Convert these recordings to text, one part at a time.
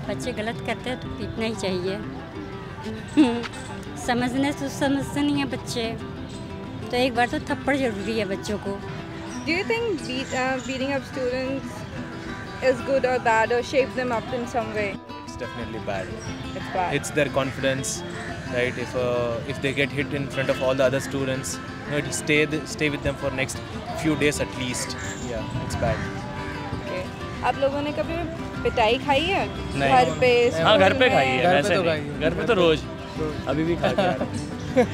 बच्चे गलत करते हैं तो पीटना ही चाहिए। समझने तो समझते नहीं हैं बच्चे, तो एक बार तो थप्पड़ ज़रूरी है बच्चों को। Do you think beating up students is good or bad or shape them up in some way? It's definitely bad. It's bad. It's their confidence, right? If they get hit in front of all the other students, it'll stay with them for next few days at least. Yeah, it's bad. Okay. आप लोगों ने कभी पिटाई खाई है? नहीं। घर पे? हाँ, घर पे स्कूल खाई है, में? वैसे नहीं। घर पे तो रोज अभी भी खा के आ रहे हैं।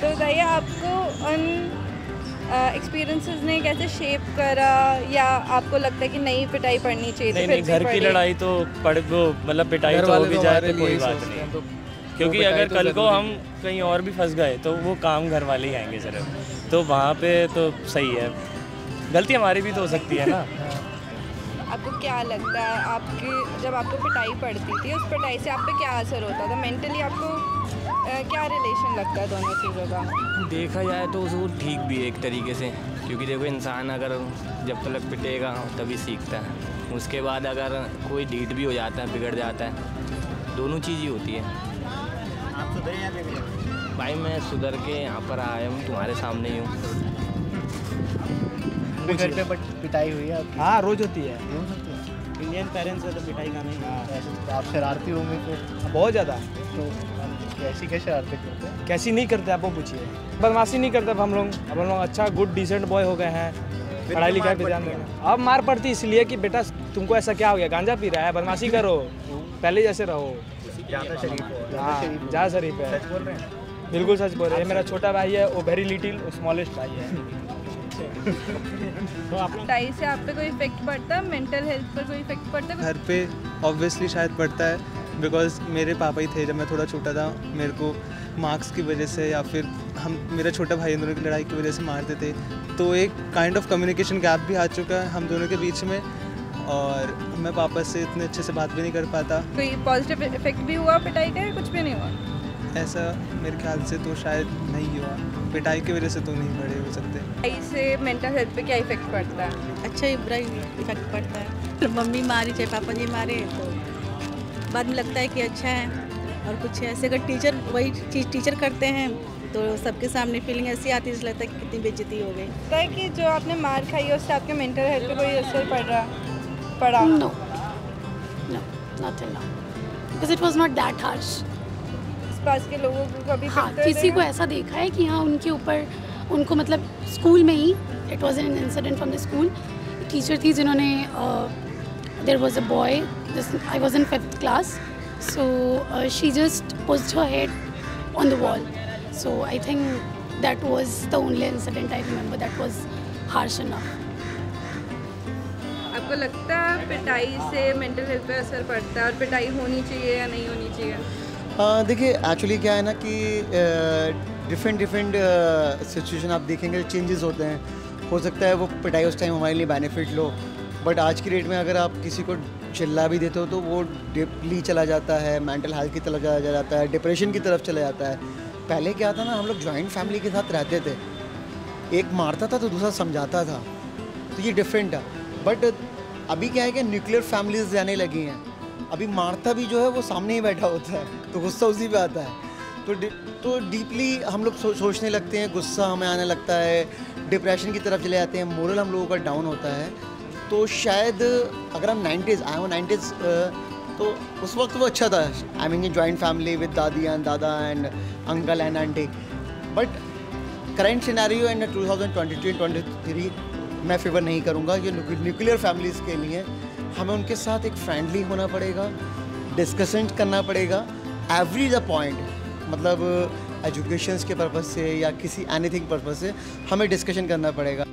तो बताइए आपको उन एक्सपीरियंसेस ने कैसे शेप करा, या आपको लगता है कि नहीं पिटाई पड़नी चाहिए? नहीं, घर की लड़ाई तो मतलब पिटाई तो हो भी जाए तो कोई बात नहीं, क्योंकि अगर कल को हम कहीं और भी फंस गए तो वो काम घर वाले ही आएंगे सिर्फ, तो वहाँ पे तो सही है। गलती हमारी भी तो हो सकती है ना। आपको क्या लगता है, आपकी जब आपको पिटाई पड़ती थी उस पिटाई से आप पे क्या असर होता था? मेंटली आपको क्या रिलेशन लगता है दोनों चीज़ों का? देखा जाए तो वो ठीक भी है एक तरीके से, क्योंकि देखो इंसान अगर जब तक पिटेगा तभी सीखता है, उसके बाद अगर कोई ढीठ भी हो जाता है, बिगड़ जाता है, दोनों चीज़ ही होती है। आप सुधरे या बिगड़े? भाई मैं सुधर के यहाँ पर आया हूँ, तुम्हारे सामने ही हूँ। घर पे पिटाई हुई है आपकी? हाँ, रोज होती है। इंडियन पेरेंट्स है तो पिटाई का नहीं। ऐसे आप शरारती होंगे फिर? बहुत ज़्यादा। तो कैसी क्या शरारतें करते हैं? कैसी नहीं करते आप वो पूछिए। बदमाशी नहीं करते हम लोग अच्छा गुड डिसेंट बॉय हो गए हैं, पढ़ाई लिखाई पे ध्यान देना। अब मार पड़ती इसलिए कि बेटा तुमको ऐसा क्या हो गया, गांजा पी रहा है, बदमाशी करो, पहले जैसे रहो। ज़्यादा शरीफ है। हाँ, ज़्यादा शरीफ है। सच बोल रहे हैं? बिल्कुल सच बोल रहे हैं। मेरा छोटा भाई है, वो वेरी लिटिल स्मॉलेस्ट भाई है। तो आप पिटाई से आप पे कोई इफेक्ट पड़ता है, मेंटल हेल्थ पर कोई इफेक्ट पड़ता है? घर पे ऑब्वियसली शायद पड़ता है, बिकॉज मेरे पापा ही थे जब मैं थोड़ा छोटा था, मेरे को मार्क्स की वजह से या फिर मेरा छोटा भाई दोनों की लड़ाई की वजह से मारते थे, तो एक काइंड ऑफ कम्युनिकेशन गैप भी आ चुका है हम दोनों के बीच में, और मैं पापा से इतने अच्छे से बात भी नहीं कर पाता। कोई पॉजिटिव इफेक्ट भी हुआ पिटाई का, या कुछ भी नहीं हुआ? ऐसा मेरे ख्याल से तो शायद नहीं हुआ, पिटाई की वजह से तो नहीं बड़े हो सकते। पिटाई से मेंटल हेल्थ पे क्या इफेक्ट पड़ता है? अच्छा ही बुरा ही इफेक्ट पड़ता है। मम्मी मारी चाहे पापा जी मारे तो बाद में लगता है कि अच्छा है, और कुछ ऐसे अगर टीचर वही चीज़ टीचर करते हैं तो सबके सामने फीलिंग ऐसी आती है, लगता है कि कितनी बेइज्जती हो गई। लगता है कि जो आपने मार खाई है उससे आपके मेंटल हेल्थ पे कोई असर पड़ा? No, not till now, because it was not that harsh. पास के लोगों को कभी हाँ, किसी को ऐसा देखा है कि हाँ उनके ऊपर उनको मतलब स्कूल में ही, it was an incident from the school, teacher थी जिन्होंने there was a boy, I was in 5th class, so she just pushed her head on the wall, so I think that was the only incident I remember that was harsh enough. आपको लगता है पिटाई से mental health पे असर पड़ता है, और पिटाई होनी चाहिए या नहीं होनी चाहिए? देखिए एक्चुअली क्या है ना कि डिफरेंट सिचुएशन आप देखेंगे चेंजेस होते हैं। हो सकता है वो पिटाई उस टाइम हमारे लिए बेनिफिट लो, बट आज की डेट में अगर आप किसी को चिल्ला भी देते हो तो वो डीपली चला जाता है, मेंटल हेल्थ की तरफ चला जाता है, डिप्रेशन की तरफ चला जाता है। पहले क्या था ना, हम लोग जॉइंट फैमिली के साथ रहते थे, एक मारता था तो दूसरा समझाता था, तो ये डिफरेंट है। बट अभी क्या है कि न्यूक्लियर फैमिलीज जाने लगी हैं, अभी मारता भी जो है वो सामने ही बैठा होता है, तो गुस्सा उसी पे आता है, तो डीपली हम लोग सोचने लगते हैं, गुस्सा हमें आने लगता है, डिप्रेशन की तरफ चले जाते हैं, मोरल हम लोगों का डाउन होता है। तो शायद अगर हम 90s तो उस वक्त वो अच्छा था, I mean joint family with दादी एंड दादा and uncle and aunty, but current scenario and 2022-23 मैं फेवर नहीं करूँगा। ये न्यूक्लियर फैमिलीज़ के लिए हमें उनके साथ एक फ्रेंडली होना पड़ेगा, डिस्कशन करना पड़ेगा, एवरी द पॉइंट, मतलब एजुकेशंस के पर्पज़ से या किसी एनीथिंग पर्पज़ से हमें डिस्कशन करना पड़ेगा।